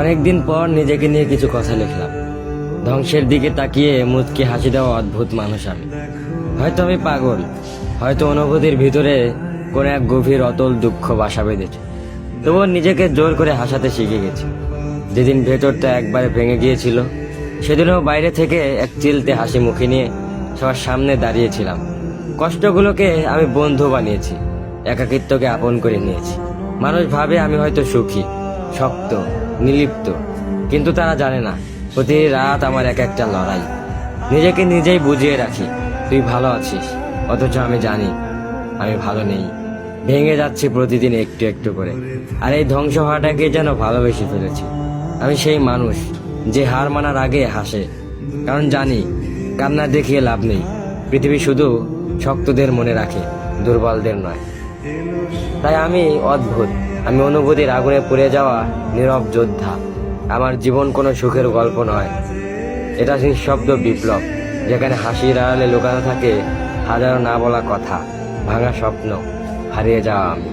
অনেকদিন পর নিজেকে নিয়ে কিছু কথা লিখলাম। ধ্বংসের দিকে তাকিয়ে মুচকি হাসি দেওয়া অদ্ভুত মানুষ আমি। হয়তো আমি পাগল, হয়তো অনুভূতির ভিতরে কোন এক গভীর অতল দুঃখ বাসা বেঁধেছে। তবুও নিজেকে জোর করে হাসাতে শিখে গেছি। যেদিন ভেতরটা একবারে ভেঙে গিয়েছিল, সেদিনও বাইরে থেকে এক চিলতে হাসি মুখে নিয়ে সবার সামনে দাঁড়িয়েছিলাম। কষ্টগুলোকে আমি বন্ধু বানিয়েছি, একাকিত্বকে আপন করে নিয়েছি। মানুষ ভাবে আমি হয়তো সুখী, শক্ত, নির্লিপ্ত, কিন্তু তারা জানে না প্রতি রাত আমার এক একটা লড়াই। নিজেকে নিজেই বুঝিয়ে রাখি তুই ভালো আছিস, অথচ আমি জানি আমি ভালো নেই। ভেঙে যাচ্ছি প্রতিদিন একটু একটু করে, আর এই ধ্বংস হওয়াটাকে যেন ভালোবেসে ফেলেছি। আমি সেই মানুষ যে হার মানার আগে হাসে, কারণ জানি কান্না দেখিয়ে লাভ নেই। পৃথিবী শুধু শক্তদের মনে রাখে, দুর্বলদের নয়। তাই আমি অদ্ভুত, আমি অনুভূতির আগুনে পুড়ে যাওয়া নীরব যোদ্ধা। আমার জীবন কোনো সুখের গল্প নয়, এটা নিঃশব্দ বিপ্লব, যেখানে হাসির আড়ালে লুকানো থাকে হাজারো না বলা কথা, ভাঙা স্বপ্ন, হারিয়ে যাওয়া আমি।